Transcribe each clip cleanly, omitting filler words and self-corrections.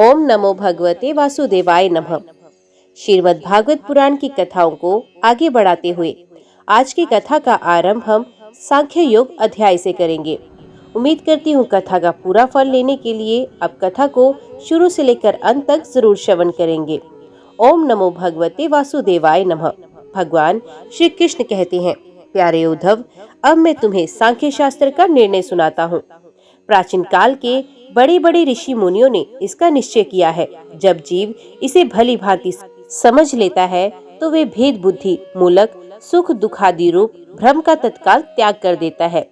ओम नमो भगवते वासुदेवाय नमः। श्रीमद् भागवत पुराण की कथाओं को आगे बढ़ाते हुए आज की कथा का आरंभ हम सांख्य योग अध्याय से करेंगे। उम्मीद करती हूँ कथा का पूरा फल लेने के लिए अब कथा को शुरू से लेकर अंत तक जरूर श्रवण करेंगे। ओम नमो भगवते वासुदेवाय नमः। भगवान श्री कृष्ण कहते हैं, प्यारे उद्धव, अब मैं तुम्हें सांख्य शास्त्र का निर्णय सुनाता हूँ। प्राचीन काल के बड़े बड़े ऋषि मुनियों ने इसका निश्चय किया है। जब जीव इसे भली भांति समझ लेता है तो वे भेद बुद्धि मूलक सुख दुखादि रूप भ्रम का तत्काल त्याग कर देता है।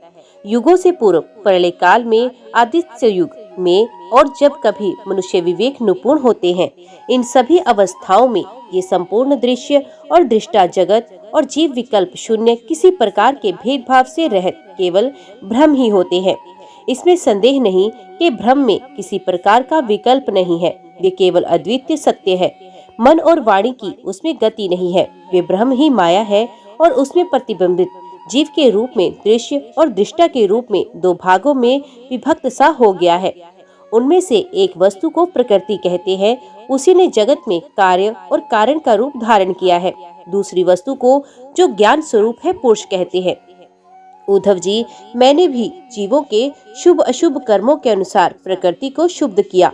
युगों से पूर्व प्रलय काल में, आदित्य युग में और जब कभी मनुष्य विवेक निपुण होते हैं, इन सभी अवस्थाओं में ये संपूर्ण दृश्य और दृष्टा जगत और जीव विकल्प शून्य किसी प्रकार के भेदभाव से रहित केवल भ्रम ही होते हैं। इसमें संदेह नहीं कि भ्रम में किसी प्रकार का विकल्प नहीं है, वे केवल अद्वितीय सत्य है। मन और वाणी की उसमें गति नहीं है, वे ब्रह्म ही माया है और उसमें प्रतिबिंबित जीव के रूप में दृश्य और दृष्टा के रूप में दो भागों में विभक्त सा हो गया है। उनमें से एक वस्तु को प्रकृति कहते हैं, उसी ने जगत में कार्य और कारण का रूप धारण किया है। दूसरी वस्तु को जो ज्ञान स्वरूप है पुरुष कहते हैं। उद्धव जी, मैंने भी जीवों के शुभ अशुभ कर्मों के अनुसार प्रकृति को शुद्ध किया।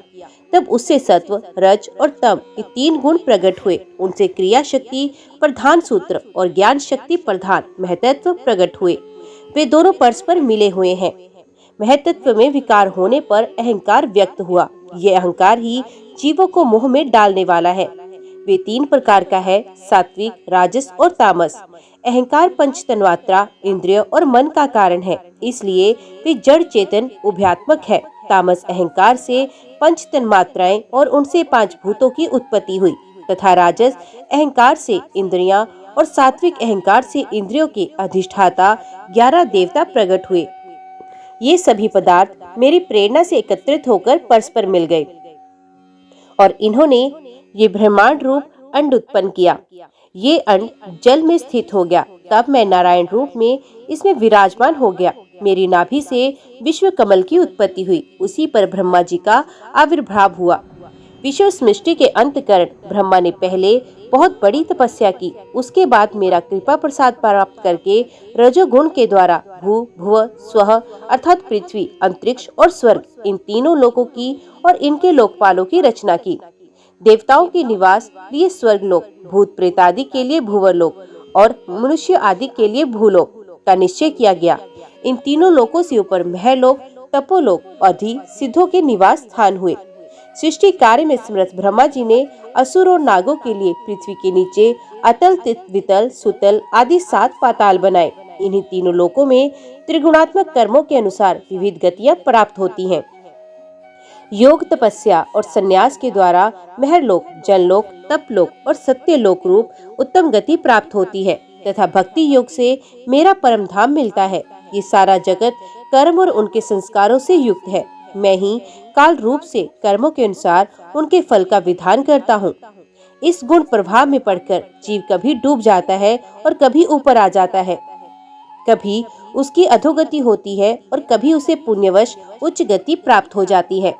तब उससे सत्व, रज और तम ये तीन गुण प्रकट हुए। उनसे क्रिया शक्ति प्रधान सूत्र और ज्ञान शक्ति प्रधान महतत्व प्रकट हुए। वे दोनों परस्पर मिले हुए हैं। महतत्व में विकार होने पर अहंकार व्यक्त हुआ। यह अहंकार ही जीवों को मोह में डालने वाला है। वे तीन प्रकार का है, सात्विक, राजस और तामस। अहंकार पंच तन्मात्रा, इंद्रिय और मन का कारण है, इसलिए वे जड़ चेतन उभयात्मक है। तामस अहंकार से पंच तन्मात्राएं और उनसे पांच भूतों की उत्पत्ति हुई तथा राजस अहंकार से इंद्रियां और सात्विक अहंकार से इंद्रियों के अधिष्ठाता 11 देवता प्रकट हुए। ये सभी पदार्थ मेरी प्रेरणा से एकत्रित होकर परस्पर मिल गए और इन्होंने ये ब्रह्मांड रूप अंड उत्पन्न किया। ये अंड जल में स्थित हो गया। तब मैं नारायण रूप में इसमें विराजमान हो गया। मेरी नाभि से विश्व कमल की उत्पत्ति हुई। उसी पर ब्रह्मा जी का आविर्भाव हुआ। विश्व सृष्टि के अंतकरण ब्रह्मा ने पहले बहुत बड़ी तपस्या की। उसके बाद मेरा कृपा प्रसाद प्राप्त करके रजोगुण के द्वारा भू भुव स्वः अर्थात पृथ्वी, अंतरिक्ष और स्वर्ग, इन तीनों लोकों की और इनके लोकपालों की रचना की। देवताओं के निवास लिए स्वर्ग लोक, भूत प्रेत आदि के लिए भूवरलोक और मनुष्य आदि के लिए भूलोक का निश्चय किया गया। इन तीनों लोकों से ऊपर महलोक, तपोलोक, अधि सिद्धों के निवास स्थान हुए। सृष्टि कार्य में समर्थ ब्रह्मा जी ने असुर और नागों के लिए पृथ्वी के नीचे अतल, वितल, सुतल आदि 7 पाताल बनाए। इन्हीं तीनों लोकों में त्रिगुणात्मक कर्मों के अनुसार विविध गतियां प्राप्त होती हैं। योग, तपस्या और संन्यास के द्वारा महरलोक, जनलोक, तपलोक और सत्यलोक रूप उत्तम गति प्राप्त होती है तथा भक्ति योग से मेरा परम धाम मिलता है। ये सारा जगत कर्म और उनके संस्कारों से युक्त है। मैं ही काल रूप से कर्मों के अनुसार उनके फल का विधान करता हूँ। इस गुण प्रभाव में पड़कर जीव कभी डूब जाता है और कभी ऊपर आ जाता है। कभी उसकी अधोगति होती है और कभी उसे पुण्यवश उच्च गति प्राप्त हो जाती है।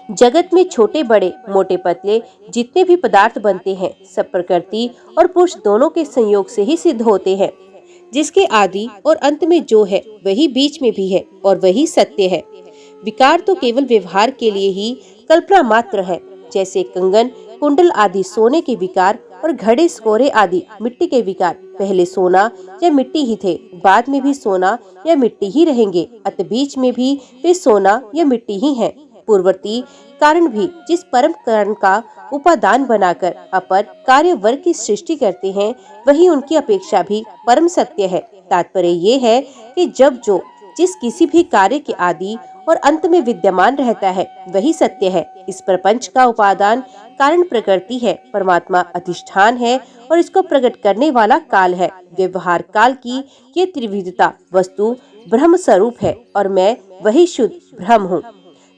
जगत में छोटे बड़े, मोटे पतले जितने भी पदार्थ बनते हैं, सब प्रकृति और पुरुष दोनों के संयोग से ही सिद्ध होते हैं। जिसके आदि और अंत में जो है वही बीच में भी है और वही सत्य है। विकार तो केवल व्यवहार के लिए ही कल्पना मात्र है। जैसे कंगन, कुंडल आदि सोने के विकार और घड़े, स्कोरे आदि मिट्टी के विकार पहले सोना या मिट्टी ही थे, बाद में भी सोना या मिट्टी ही रहेंगे, अत बीच में भी वे सोना या मिट्टी ही हैं। पूर्ववर्ती कारण भी जिस परम कारण का उपादान बनाकर अपर कार्य वर्ग की सृष्टि करते हैं, वही उनकी अपेक्षा भी परम सत्य है। तात्पर्य ये है कि जब जो जिस किसी भी कार्य के आदि और अंत में विद्यमान रहता है, वही सत्य है। इस प्रपंच का उपादान कारण प्रकृति है, परमात्मा अधिष्ठान है और इसको प्रकट करने वाला काल है। व्यवहार काल की ये त्रिविधता वस्तु ब्रह्म स्वरूप है और मैं वही शुद्ध ब्रह्म हूँ।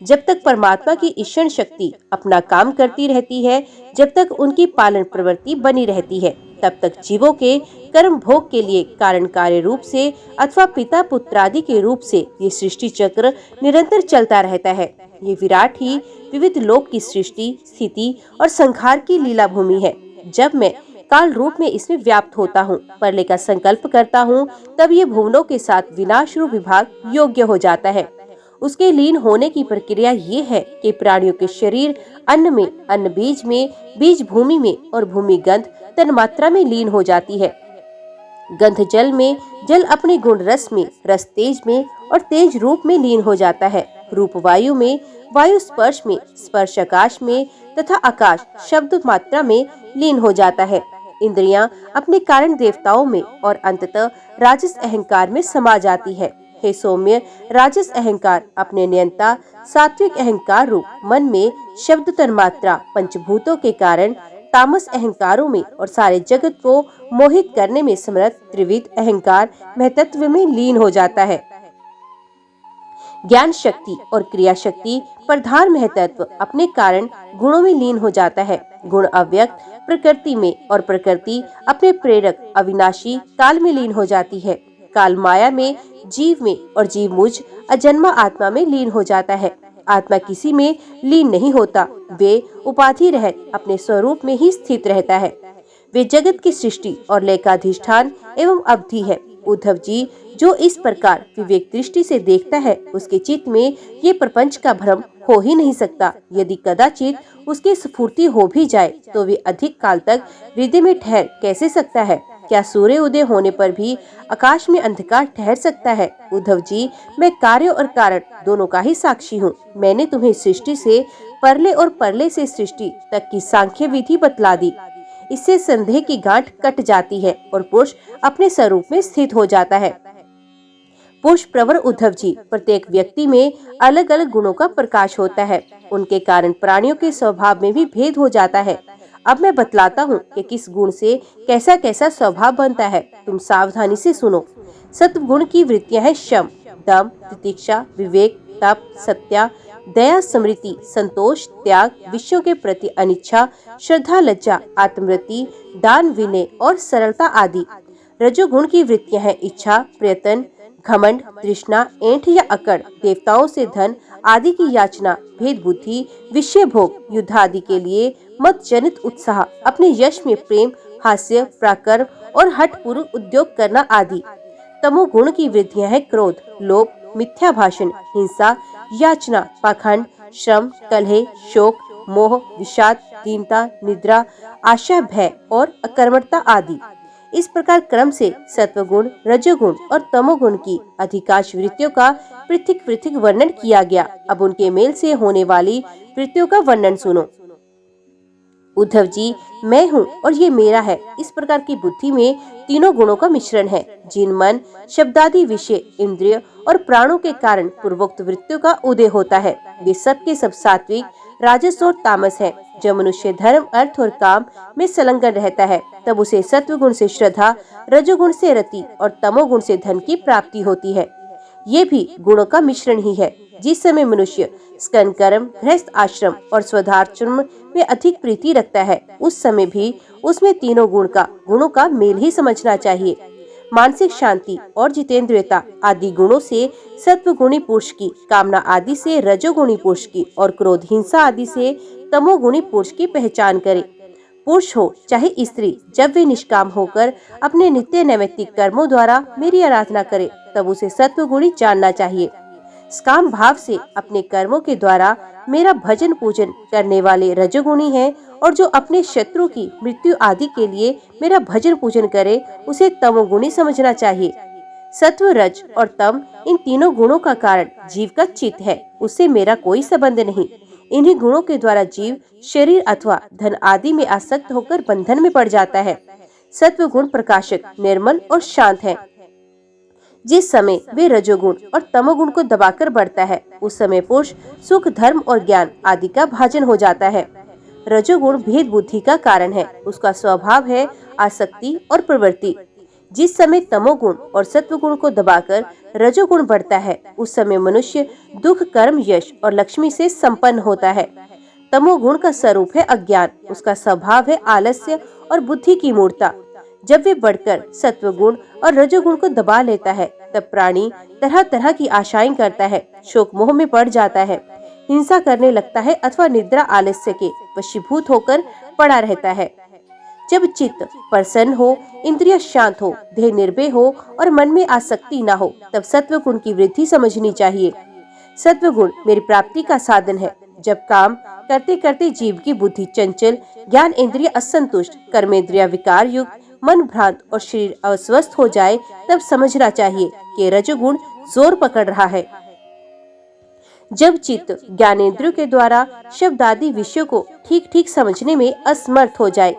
जब तक परमात्मा की ईश्वर शक्ति अपना काम करती रहती है, जब तक उनकी पालन प्रवृत्ति बनी रहती है, तब तक जीवों के कर्म भोग के लिए कारण कार्य रूप से अथवा पिता पुत्रादि के रूप से ये सृष्टि चक्र निरंतर चलता रहता है। ये विराट ही विविध लोक की सृष्टि, स्थिति और संहार की लीला भूमि है। जब मैं काल रूप में इसमें व्याप्त होता हूँ, प्रलय का संकल्प करता हूँ, तब ये भुवनों के साथ विनाश रूप विभाग योग्य हो जाता है। उसके लीन होने की प्रक्रिया ये है कि प्राणियों के शरीर अन्न में, अन्न बीज में, बीज भूमि में और भूमि गंध तन्मात्रा में लीन हो जाती है। गंध जल में, जल अपने गुण रस में, रस तेज में और तेज रूप में लीन हो जाता है। रूप वायु में, वायु स्पर्श में, स्पर्श आकाश में तथा आकाश शब्द मात्रा में लीन हो जाता है। इंद्रियां अपने कारण देवताओं में और अंततः राजस अहंकार में समा जाती है। हे सौम्य, राजस अहंकार अपने नियंता सात्विक अहंकार रूप मन में शब्द तन्मात्रा पंचभूतों के कारण तामस अहंकारों में और सारे जगत को मोहित करने में समर्थ त्रिविध अहंकार महतत्व में लीन हो जाता है। ज्ञान शक्ति और क्रिया शक्ति प्रधान महतत्व अपने कारण गुणों में लीन हो जाता है। गुण अव्यक्त प्रकृति में और प्रकृति अपने प्रेरक अविनाशी काल में लीन हो जाती है। काल माया में, जीव में और जीव मुझ अजन्मा आत्मा में लीन हो जाता है। आत्मा किसी में लीन नहीं होता, वे उपाधि रहित अपने स्वरूप में ही स्थित रहता है। वे जगत की सृष्टि और लय का अधिष्ठान एवं अवधि है। उद्धव जी, जो इस प्रकार विवेक दृष्टि से देखता है, उसके चित्त में ये प्रपंच का भ्रम हो ही नहीं सकता। यदि कदाचित उसकी स्फूर्ति हो भी जाए तो वे अधिक काल तक हृदय में ठहर कैसे सकता है? क्या सूर्य उदय होने पर भी आकाश में अंधकार ठहर सकता है? उद्धव जी, मैं कार्य और कारण दोनों का ही साक्षी हूँ। मैंने तुम्हें सृष्टि से परले और परले से सृष्टि तक की सांख्य विधि बतला दी। इससे संदेह की गांठ कट जाती है और पुरुष अपने स्वरूप में स्थित हो जाता है। पुरुष प्रवर उद्धव जी, प्रत्येक व्यक्ति में अलग अलग गुणों का प्रकाश होता है। उनके कारण प्राणियों के स्वभाव में भी भेद हो जाता है। अब मैं बतलाता हूँ कि किस गुण से कैसा कैसा स्वभाव बनता है। तुम सावधानी से सुनो। सत्व गुण की वृत्तियां हैं शम, दम, तितिक्षा, विवेक, तप, सत्या, दया, स्मृति, संतोष, त्याग, विषयों के प्रति अनिच्छा, श्रद्धा, लज्जा, आत्मवृत्ति, दान, विनय और सरलता आदि। रजोगुण की वृत्तियां हैं इच्छा, प्रयत्न, घमंड, तृष्णा, ऐंठ या अकड़, देवताओं से धन आदि की याचना, भेद बुद्धि, विषय भोग, युद्ध आदि के लिए मत जनित उत्साह, अपने यश में प्रेम, हास्य, प्राकर्म और हठपूर्व उद्योग करना आदि। तमोगुण की वृत्तियां हैं क्रोध, लोभ, मिथ्या भाषण, हिंसा, याचना, पाखंड, श्रम, कलह, शोक, मोह, विषाद, दीनता, निद्रा, आशा, भय और अकर्मणता आदि। इस प्रकार क्रम से सत्वगुण, रजोगुण और तमोगुण की अधिकांश वृत्तियों का पृथक पृथक वर्णन किया गया। अब उनके मेल से होने वाली वृत्तियों का वर्णन सुनो। उद्धव जी, मैं हूँ और ये मेरा है। इस प्रकार की बुद्धि में तीनों गुणों का मिश्रण है, जिन मन, शब्दादि, विषय, इंद्रिय और प्राणों के कारण पूर्वोक्त वृत्तियों का उदय होता है। वे सब के सब सात्विक, राजस और तामस है। जब मनुष्य धर्म, अर्थ और काम में संलग्न रहता है, तब उसे सत्व गुण से श्रद्धा, रजोगुण से रति और तमोगुण से धन की प्राप्ति होती है। ये भी गुणों का मिश्रण ही है। जिस समय मनुष्य स्कंद कर्म, गृहस्थ आश्रम और स्वधाश्रम में अधिक प्रीति रखता है, उस समय भी उसमें तीनों गुणों का मेल ही समझना चाहिए। मानसिक शांति और जितेंद्रियता आदि गुणों से सत्वगुणी पुरुष की, कामना आदि से रजोगुणी पुरुष की और क्रोध, हिंसा आदि से तमोगुणी पुरुष की पहचान करे। पुरुष हो चाहे स्त्री, जब वे निष्काम होकर अपने नित्य नैमित्तिक कर्मों द्वारा मेरी आराधना करे, तब उसे सत्वगुणी जानना चाहिए। काम भाव से अपने कर्मों के द्वारा मेरा भजन पूजन करने वाले रजोगुणी हैं, और जो अपने शत्रु की मृत्यु आदि के लिए मेरा भजन पूजन करे, उसे तमोगुणी समझना चाहिए। सत्व, रज और तम, इन तीनों गुणों का कारण जीव का चित्त है, उससे मेरा कोई संबंध नहीं। इन्हीं गुणों के द्वारा जीव शरीर अथवा धन आदि में आसक्त होकर बंधन में पड़ जाता है। सत्व गुण प्रकाशक, निर्मल और शांत है। जिस समय वे रजोगुण और तमोगुण को दबाकर बढ़ता है, उस समय पुरुष सुख, धर्म और ज्ञान आदि का भाजन हो जाता है। रजोगुण भेद बुद्धि का कारण है, उसका स्वभाव है आसक्ति और प्रवृत्ति। जिस समय तमोगुण और सत्वगुण को दबाकर रजोगुण बढ़ता है, उस समय मनुष्य दुख, कर्म, यश और लक्ष्मी से संपन्न होता है। तमोगुण का स्वरूप है अज्ञान, उसका स्वभाव है आलस्य और बुद्धि की मूर्ता। जब वे बढ़कर सत्व गुण और रजोगुण को दबा लेता है, तब प्राणी तरह तरह की आशाएं करता है, शोक मोह में पड़ जाता है, हिंसा करने लगता है अथवा निद्रा आलस्य के वशीभूत होकर पड़ा रहता है। जब चित्त प्रसन्न हो, इंद्रिय शांत हो, देह निर्भय हो और मन में आसक्ति न हो, तब सत्व गुण की वृद्धि समझनी चाहिए। सत्व गुण मेरी प्राप्ति का साधन है। जब काम करते करते जीव की बुद्धि चंचल, ज्ञान इंद्रिय असंतुष्ट, कर्मेंद्रिय विकार युक्त, मन भ्रांत और शरीर अस्वस्थ हो जाए, तब समझना चाहिए कि रजोगुण जोर पकड़ रहा है। जब चित्त ज्ञानेंद्रियों के द्वारा शब्द आदि विषयों को ठीक ठीक समझने में असमर्थ हो जाए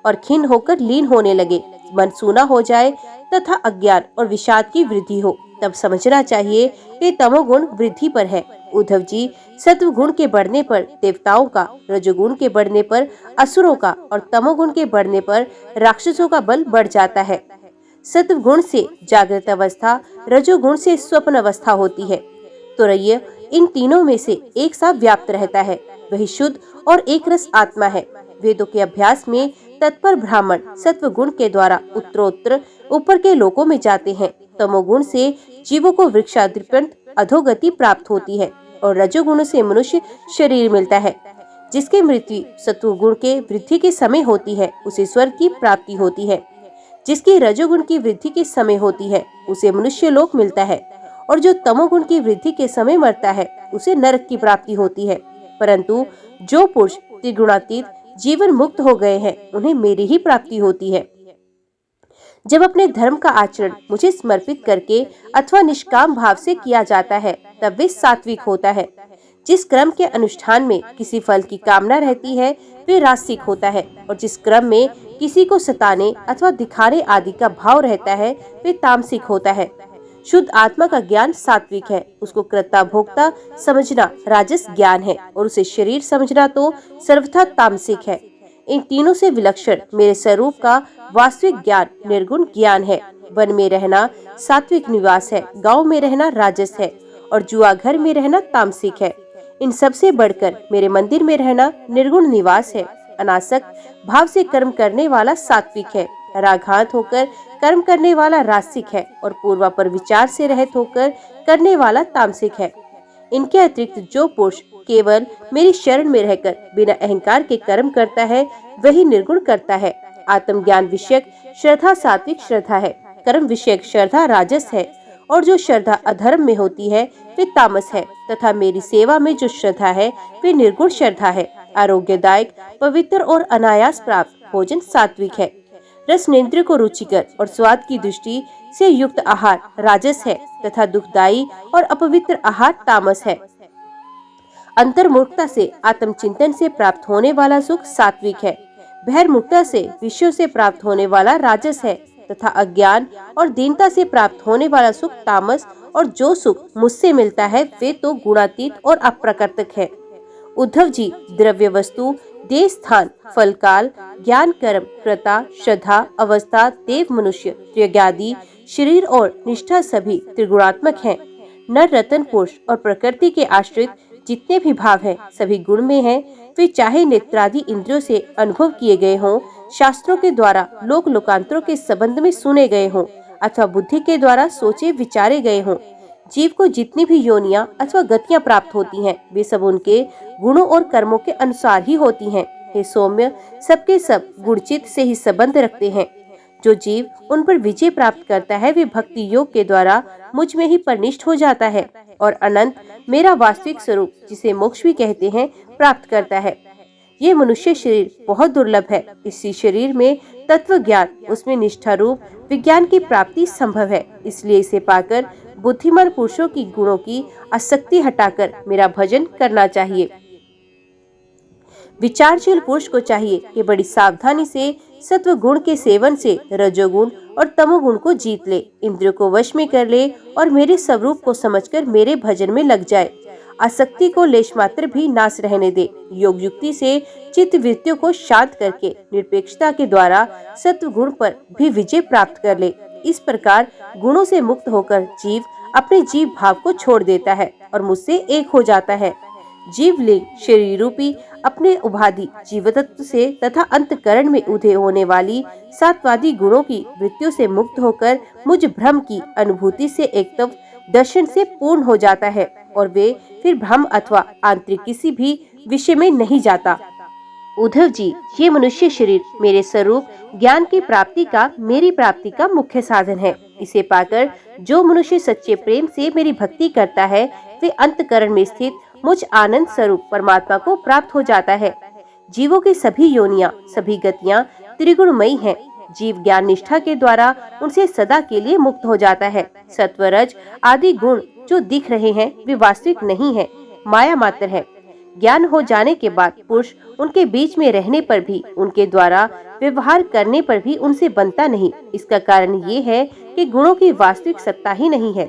और खिन्न होकर लीन होने लगे, मन सूना हो जाए तथा अज्ञान और विषाद की वृद्धि हो, तब समझना चाहिए कि तमोगुण वृद्धि पर है। उद्धव जी, सत्व गुण के बढ़ने पर देवताओं का, रजोगुण के बढ़ने पर असुरों का और तमोगुण के बढ़ने पर राक्षसों का बल बढ़ जाता है। सत्व गुण से जागृत अवस्था, रजोगुण से स्वप्न अवस्था होती है। तुरैय इन तीनों में से एक साथ व्याप्त रहता है, वही शुद्ध और एक रस आत्मा है। वेदों के अभ्यास में तत्पर ब्राह्मण सत्व गुण के द्वारा उत्तरोत्तर ऊपर के लोकों में जाते हैं। तमोगुण से जीवों को वृक्षादिपर्यंत अधोगति प्राप्त होती है और रजोगुण से मनुष्य शरीर मिलता है। जिसकी मृत्यु सत्व गुण के वृद्धि के समय होती है, उसे स्वर्ग की प्राप्ति होती है। जिसकी रजोगुण की वृद्धि के समय होती है, उसे मनुष्य लोक मिलता है, और जो तमोगुण की वृद्धि के समय मरता है, उसे नरक की प्राप्ति होती है। परंतु जो पुरुष त्रिगुणातीत जीवन मुक्त हो गए हैं, उन्हें मेरी ही प्राप्ति होती है। जब अपने धर्म का आचरण मुझे समर्पित करके अथवा निष्काम भाव से किया जाता है, तब वे सात्विक होता है। जिस क्रम के अनुष्ठान में किसी फल की कामना रहती है, वे रासिक होता है, और जिस क्रम में किसी को सताने अथवा दिखाने आदि का भाव रहता है, वे तामसिक होता है। शुद्ध आत्मा का ज्ञान सात्विक है, उसको कर्ता भोक्ता समझना राजस ज्ञान है, और उसे शरीर समझना तो सर्वथा तामसिक है। इन तीनों से विलक्षण मेरे स्वरूप का वास्तविक ज्ञान निर्गुण ज्ञान है। वन में रहना सात्विक निवास है, गांव में रहना राजस है, और जुआ घर में रहना तामसिक है। इन सबसे बढ़कर मेरे मंदिर में रहना निर्गुण निवास है। अनासक्त भाव से कर्म करने वाला सात्विक है, राघात होकर कर्म करने वाला रासिक है, और पूर्वापर विचार से रहित होकर करने वाला तामसिक है। इनके अतिरिक्त जो पुरुष केवल मेरी शरण में रहकर बिना अहंकार के कर्म करता है, वही निर्गुण करता है। आत्मज्ञान विषयक श्रद्धा सात्विक श्रद्धा है, कर्म विषयक श्रद्धा राजस है, और जो श्रद्धा अधर्म में होती है वे तामस है, तथा मेरी सेवा में जो श्रद्धा है वे निर्गुण श्रद्धा है। आरोग्यदायक, पवित्र और अनायास प्राप्त भोजन सात्विक है। रसनेंद्रिय को रुचिकर और स्वाद की दृष्टि से युक्त आहार राजस है, तथा दुखदायी और अपवित्र आहार तामस है। अंतर्मुखता से आत्मचिंतन से प्राप्त होने वाला सुख सात्विक है। बहिर्मुखता से विषयों से प्राप्त होने वाला राजस है, तथा अज्ञान और दीनता से प्राप्त होने वाला सुख तामस, और जो सुख मुझसे मिलता है वे तो गुणातीत और अप्रकृतक है। उद्धव जी, द्रव्य वस्तु, देश स्थान, फल काल, ज्ञान कर्म, कृता, श्रद्धा, अवस्था, देव मनुष्य, त्रिज्ञादि, शरीर और निष्ठा सभी त्रिगुणात्मक हैं। नर रतन पुरुष और प्रकृति के आश्रित जितने भी भाव हैं, सभी गुण में हैं। वे चाहे नेत्रादि इंद्रियों से अनुभव किए गए हों, शास्त्रों के द्वारा लोक लोकांतरों के संबंध में सुने गए हों, अथवा बुद्धि के द्वारा सोचे विचारे गए हों। जीव को जितनी भी योनियां अथवा गतियां प्राप्त होती हैं, वे सब उनके गुणों और कर्मों के अनुसार ही होती हैं। हे सौम्य, सबके सब गुणचित से ही संबंध रखते हैं। जो जीव उन पर विजय प्राप्त करता है, वे भक्ति योग के द्वारा मुझ में ही परनिष्ठ हो जाता है, और अनंत मेरा वास्तविक स्वरूप, जिसे मोक्ष भी कहते हैं, प्राप्त करता है। ये मनुष्य शरीर बहुत दुर्लभ है। इसी शरीर में तत्व ज्ञान, उसमें निष्ठा रूप विज्ञान की प्राप्ति संभव है। इसलिए इसे पाकर बुद्धिमान पुरुषों की गुणों की आसक्ति हटाकर मेरा भजन करना चाहिए। विचारशील पुरुष को चाहिए कि बड़ी सावधानी से सत्व गुण के सेवन से रजोगुण और तमोगुण को जीत ले, इंद्रियों को वश में कर ले, और मेरे स्वरूप को समझकर मेरे भजन में लग जाए। आसक्ति को लेश मात्र भी नाश रहने दे। योग युक्ति से चित्त वृत्तियों को शांत करके निरपेक्षता के द्वारा सत्व गुण पर भी विजय प्राप्त कर ले। इस प्रकार गुणों से मुक्त होकर जीव अपने जीव भाव को छोड़ देता है और मुझसे एक हो जाता है। जीव लिंग शरीर रूपी अपने उपाधि जीवतत्व से तथा अंतकरण में उदय होने वाली सात्वादी गुणों की वृत्तियों से मुक्त होकर मुझ भ्रम की अनुभूति से एकत्व दर्शन से पूर्ण हो जाता है और वे फिर भ्रम अथवा आंतरिक किसी भी विषय में नहीं जाता। उद्धव जी, ये मनुष्य शरीर मेरे स्वरूप ज्ञान की प्राप्ति का, मेरी प्राप्ति का मुख्य साधन है। इसे पाकर जो मनुष्य सच्चे प्रेम से मेरी भक्ति करता है वे अंतकरण में स्थित मुझ आनंद स्वरूप परमात्मा को प्राप्त हो जाता है। जीवों की सभी योनियां, सभी गतियां त्रिगुणमयी हैं। जीव ज्ञान निष्ठा के द्वारा उनसे सदा के लिए मुक्त हो जाता है। सत्वरज आदि गुण जो दिख रहे हैं वे वास्तविक नहीं है, माया मात्र है। ज्ञान हो जाने के बाद पुरुष उनके बीच में रहने पर भी, उनके द्वारा व्यवहार करने पर भी उनसे बनता नहीं। इसका कारण ये है कि गुणों की वास्तविक सत्ता ही नहीं है।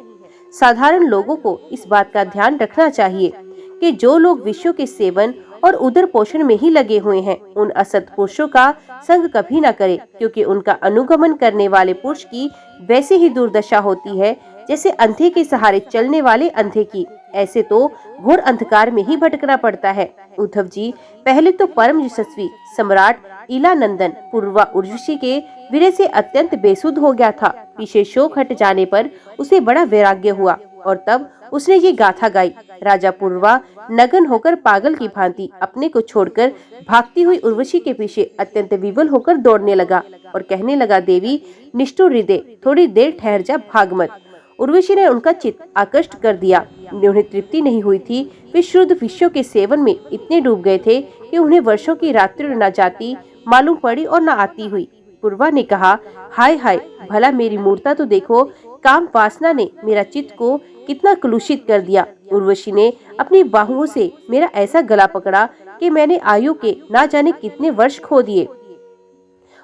साधारण लोगों को इस बात का ध्यान रखना चाहिए कि जो लोग विषयों के सेवन और उदर पोषण में ही लगे हुए हैं, उन असत पुरुषों का संग कभी न करें, क्योंकि उनका अनुगमन करने वाले पुरुष की वैसे ही दुर्दशा होती है जैसे अंधे के सहारे चलने वाले अंधे की। ऐसे तो घोर अंधकार में ही भटकना पड़ता है। उद्धव जी, पहले तो परम यशस्वी सम्राट इलानंदन पूर्वा उर्वशी के वीर्य से अत्यंत बेसुध हो गया था। पीछे शोक हट जाने पर उसे बड़ा वैराग्य हुआ और तब उसने ये गाथा गाई। राजा पूर्वा नगन होकर पागल की भांति अपने को छोड़कर भागती हुई उर्वशी के पीछे अत्यंत विवल होकर दौड़ने लगा और कहने लगा, देवी निष्ठुर हृदय, थोड़ी देर ठहर जा, भाग मत। उर्वशी ने उनका चित्त आकृष्ट कर दिया। उन्हें तृप्ति नहीं हुई थी। वे शुद्ध विषयों के सेवन में इतने डूब गए थे कि उन्हें वर्षों की रात्रि न जाती मालूम पड़ी और न आती हुई। पूर्वा ने कहा, हाय हाय, भला मेरी मूर्ता तो देखो, काम वासना ने मेरा चित्त को कितना कलुषित कर दिया। उर्वशी ने अपनी बाहुओं से मेरा ऐसा गला पकड़ा कि मैंने आयु के ना जाने कितने वर्ष खो दिए।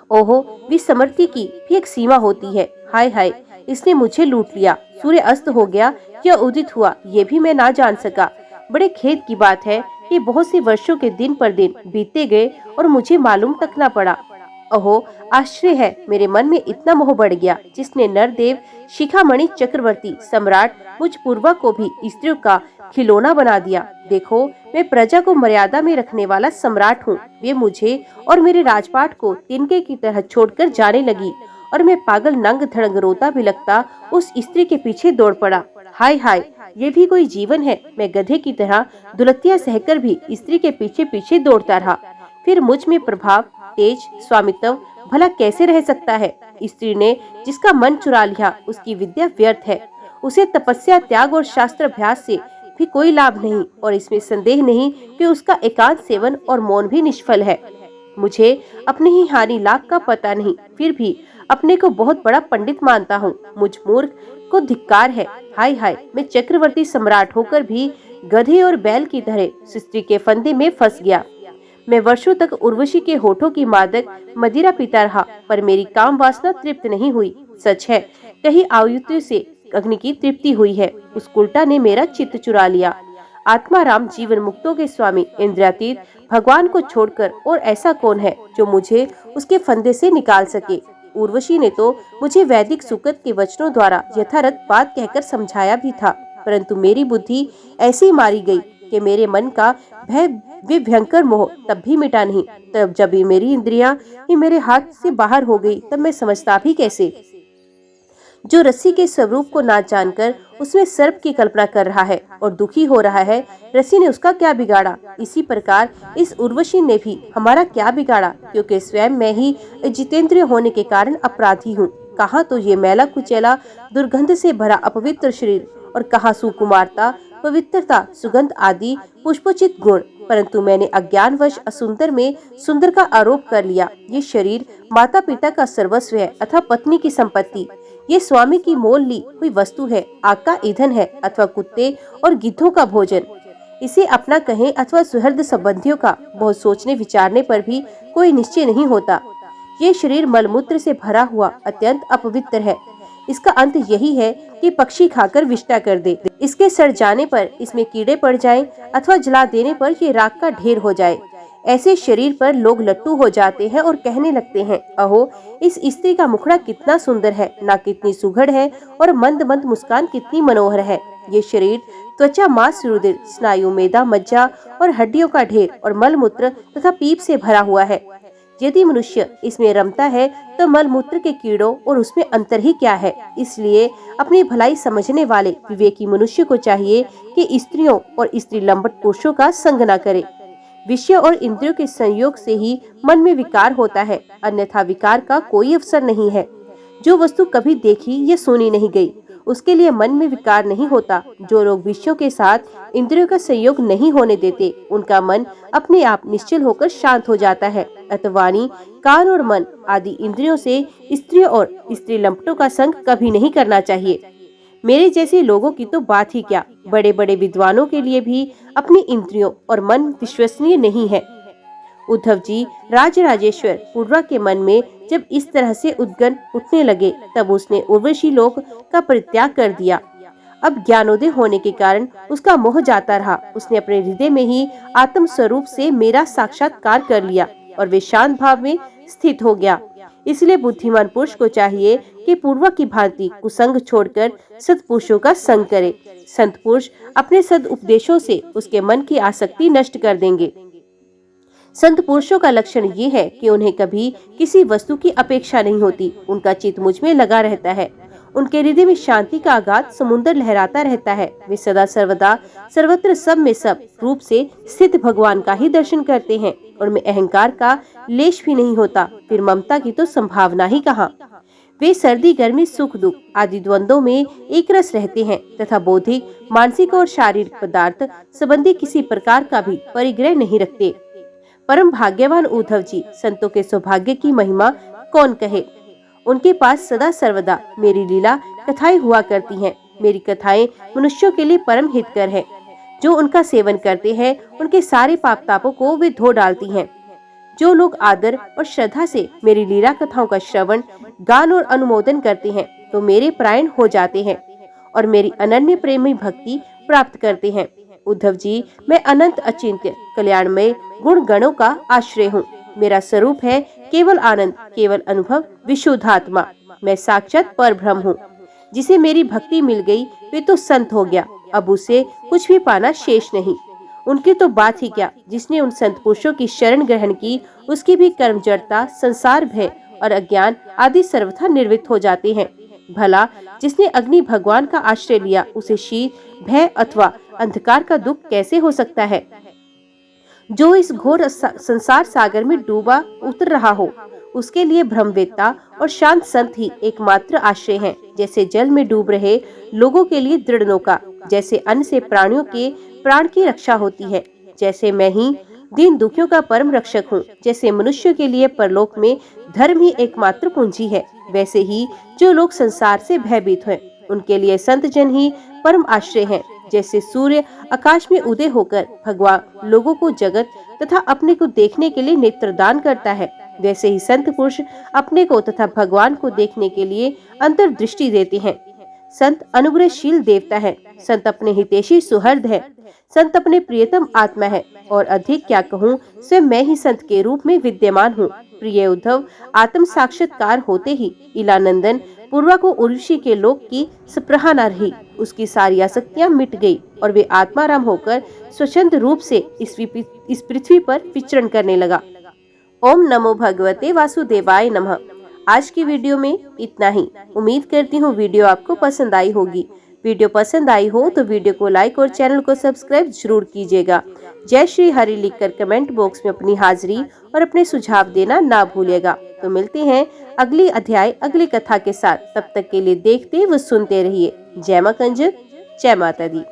ओहो, विसमर्ति की भी एक सीमा होती है। हाय हाय, इसने मुझे लूट लिया। सूर्य अस्त हो गया या उदित हुआ ये भी मैं ना जान सका। बड़े खेद की बात है कि बहुत से वर्षों के दिन पर दिन बीतते गए और मुझे मालूम तक न पड़ा। अहो, आश्चर्य है, मेरे मन में इतना मोह बढ़ गया जिसने नरदेव शिखामणि चक्रवर्ती सम्राट मुझ पूर्वा को भी स्त्रियों का खिलौना बना दिया। देखो, मैं प्रजा को मर्यादा में रखने वाला सम्राट हूँ। वे मुझे और मेरे राजपाट को तिनके की तरह छोड़कर जाने लगी और मैं पागल नंग धड़ंग रोता भी लगता उस स्त्री के पीछे दौड़ पड़ा। हाय हाय, ये भी कोई जीवन है। मैं गधे की तरह दुलतियां सहकर भी स्त्री के पीछे पीछे दौड़ता रहा। फिर मुझ में प्रभाव, तेज, स्वामित्व भला कैसे रह सकता है? स्त्री ने जिसका मन चुरा लिया उसकी विद्या व्यर्थ है। उसे तपस्या, त्याग और शास्त्र अभ्यास से भी कोई लाभ नहीं और इसमें संदेह नहीं कि उसका एकांत सेवन और मौन भी निष्फल है। मुझे अपनी ही हानि लाभ का पता नहीं, फिर भी अपने को बहुत बड़ा पंडित मानता हूँ। मुझ मूर्ख को धिक्कार है। हाय हाय, मैं चक्रवर्ती सम्राट होकर भी गधे और बैल की तरह स्त्री के फंदे में फंस गया। मैं वर्षों तक उर्वशी के होठों की मादक मदिरा पीता रहा, पर मेरी काम वासना तृप्त नहीं हुई। सच है, कहीं आयुति से अग्नि की तृप्ति हुई है। उस उल्टा ने मेरा चित्त चुरा लिया। आत्माराम जीवन मुक्तों के स्वामी इंद्रियातीत भगवान को छोड़कर और ऐसा कौन है जो मुझे उसके फंदे से निकाल सके? उर्वशी ने तो मुझे वैदिक सुकृत के वचनों द्वारा यथार्थ बात कहकर समझाया भी था, परंतु मेरी बुद्धि ऐसी मारी गई कि मेरे मन का भय वे भयंकर मोह तब भी मिटा नहीं। तब जब ये मेरी इंद्रियां ही मेरे हाथ से बाहर हो गई, तब मैं समझता भी कैसे? जो रस्सी के स्वरूप को ना जानकर उसमें सर्प की कल्पना कर रहा है और दुखी हो रहा है, रस्सी ने उसका क्या बिगाड़ा? इसी प्रकार इस उर्वशी ने भी हमारा क्या बिगाड़ा? क्योंकि स्वयं मैं ही जितेंद्रिय होने के कारण अपराधी हूँ। कहाँ तो ये मैला कुचैला दुर्गंध से भरा अपवित्र शरीर और कहाँ सुकुमारता, पवित्रता, सुगंध आदि पुष्पोचित गुण, परंतु मैंने अज्ञानवश असुंदर में सुंदर का आरोप कर लिया। ये शरीर माता पिता का सर्वस्व है अथवा पत्नी की संपत्ति। ये स्वामी की मोल ली हुई वस्तु है, आग का ईंधन है अथवा कुत्ते और गिद्धों का भोजन। इसे अपना कहें अथवा सुहृद संबंधियों का, बहुत सोचने विचारने पर भी कोई निश्चय नहीं होता। ये शरीर मलमूत्र से भरा हुआ अत्यंत अपवित्र है। इसका अंत यही है कि पक्षी खाकर विष्टा कर दे, इसके सड़ जाने पर इसमें कीड़े पड़ जाएं अथवा जला देने पर ये राख का ढेर हो जाए। ऐसे शरीर पर लोग लट्टू हो जाते हैं और कहने लगते हैं, अहो, इस स्त्री का मुखड़ा कितना सुंदर है, ना कितनी सुघड़ है और मंद मंद मुस्कान कितनी मनोहर है। ये शरीर त्वचा, मांस, रुधिर, स्नायु, मेदा, मज्जा और हड्डियों का ढेर और मलमूत्र तथा पीप से भरा हुआ है। यदि मनुष्य इसमें रमता है तो मलमूत्र के कीड़ों और उसमें अंतर ही क्या है। इसलिए अपनी भलाई समझने वाले विवेकी मनुष्य को चाहिए कि स्त्रियों और स्त्री लंबट पुरुषों का संग न करे। विषय और इंद्रियों के संयोग से ही मन में विकार होता है, अन्यथा विकार का कोई अवसर नहीं है। जो वस्तु कभी देखी या सुनी नहीं गई, उसके लिए मन में विकार नहीं होता। जो लोग विषयों के साथ इंद्रियों का संयोग नहीं होने देते, उनका मन अपने आप निश्चल होकर शांत हो जाता है। अतः वाणी, कान और मन आदि इंद्रियों से स्त्रियों और स्त्री लंपटों का संग कभी नहीं करना चाहिए। मेरे जैसे लोगों की तो बात ही क्या, बड़े बड़े विद्वानों के लिए भी अपनी इंद्रियों और मन विश्वसनीय नहीं है। उद्धव जी, राजराजेश्वर पूर्वा के मन में जब इस तरह से उद्गन उठने लगे, तब उसने उर्वशी लोक का परित्याग कर दिया। अब ज्ञानोदय होने के कारण उसका मोह जाता रहा। उसने अपने हृदय में ही आत्म स्वरूप से मेरा साक्षात्कार कर लिया और वे शांत भाव में स्थित हो गया। इसलिए बुद्धिमान पुरुष को चाहिए कि पूर्वा की भांति कुसंग छोड़कर सत्पुरुषों का संग करे। संत पुरुष अपने सद उपदेशों से उसके मन की आसक्ति नष्ट कर देंगे। संत पुरुषों का लक्षण ये है कि उन्हें कभी किसी वस्तु की अपेक्षा नहीं होती। उनका चित्त मुझ में लगा रहता है। उनके हृदय में शांति का अगाध समुद्र लहराता रहता है। वे सदा सर्वदा सर्वत्र सब में सब रूप से स्थित भगवान का ही दर्शन करते हैं। उनमें अहंकार का लेश भी नहीं होता, फिर ममता की तो संभावना ही कहाँ। वे सर्दी, गर्मी, सुख, दुख आदि द्वंद्वों में एक रस रहते हैं तथा बौद्धिक, मानसिक और शारीरिक पदार्थ संबंधी किसी प्रकार का भी परिग्रह नहीं रखते। परम भाग्यवान उद्धव जी, संतों के सौभाग्य की महिमा कौन कहे। उनके पास सदा सर्वदा मेरी लीला कथाएं हुआ करती हैं। मेरी कथाएं मनुष्यों के लिए परम हितकर है। जो उनका सेवन करते हैं, उनके सारे पाप तापों को वे धो डालती हैं। जो लोग आदर और श्रद्धा से मेरी लीला कथाओं का श्रवण, गान और अनुमोदन करते हैं, तो मेरे प्राण हो जाते हैं और मेरी अनन्य प्रेमी भक्ति प्राप्त करते हैं। उद्धव जी, मैं अनंत अचिंत्य कल्याणमय गुण गणों का आश्रय हूँ। मेरा स्वरूप है केवल आनंद, केवल अनुभव, विशुद्धात्मा। मैं साक्षात पर ब्रह्म हूँ। जिसे मेरी भक्ति मिल गई, वे तो संत हो गया। अब उसे कुछ भी पाना शेष नहीं। उनकी तो बात ही क्या। जिसने उन संत पुरुषों की शरण ग्रहण की, उसकी भी कर्म जड़ता, संसार भय और अज्ञान आदि सर्वथा निर्वृत्त हो जाते हैं। भला जिसने अग्नि भगवान का आश्रय लिया, उसे शीत, भय अथवा अंधकार का दुख कैसे हो सकता है। जो इस घोर संसार सागर में डूबा उतर रहा हो, उसके लिए ब्रह्मवेत्ता और शांत संत ही एकमात्र आश्रय हैं। जैसे जल में डूब रहे लोगों के लिए दृढ़ नौका, जैसे अन्न से प्राणियों के प्राण की रक्षा होती है, जैसे मैं ही दीन दुखियों का परम रक्षक हूँ, जैसे मनुष्य के लिए परलोक में धर्म ही एकमात्र पूंजी है, वैसे ही जो लोग संसार से भयभीत हैं, उनके लिए संत जन ही परम आश्रय हैं। जैसे सूर्य आकाश में उदय होकर भगवान लोगों को जगत तथा अपने को देखने के लिए नेत्र दान करता है, वैसे ही संत पुरुष अपने को तथा भगवान को देखने के लिए अंतर्दृष्टि देते हैं। संत अनुग्रहशील देवता है। संत अपने हितैषी सुहृद है। संत अपने प्रियतम आत्मा है। और अधिक क्या कहूँ, स्वयं मैं ही संत के रूप में विद्यमान हूँ। प्रिय उद्धव, आत्म साक्षात्कार होते ही इलानंदन पूर्वा को उर्वशी के लोक की स्पृहा न रही। उसकी सारी आसक्तियाँ मिट गई और वे आत्माराम होकर स्वच्छंद रूप से इस पृथ्वी पर विचरण करने लगा। ओम नमो भगवते वासुदेवाय नमः। आज की वीडियो में इतना ही। उम्मीद करती हूँ वीडियो आपको पसंद आई होगी। वीडियो पसंद आई हो तो वीडियो को लाइक और चैनल को सब्सक्राइब जरूर कीजिएगा। जय श्री हरि लिखकर कमेंट बॉक्स में अपनी हाजिरी और अपने सुझाव देना ना भूलिएगा। तो मिलते हैं अगली अध्याय अगली कथा के साथ। तब तक के लिए देखते व सुनते रहिए। जय मां कंजक, जय माता दी।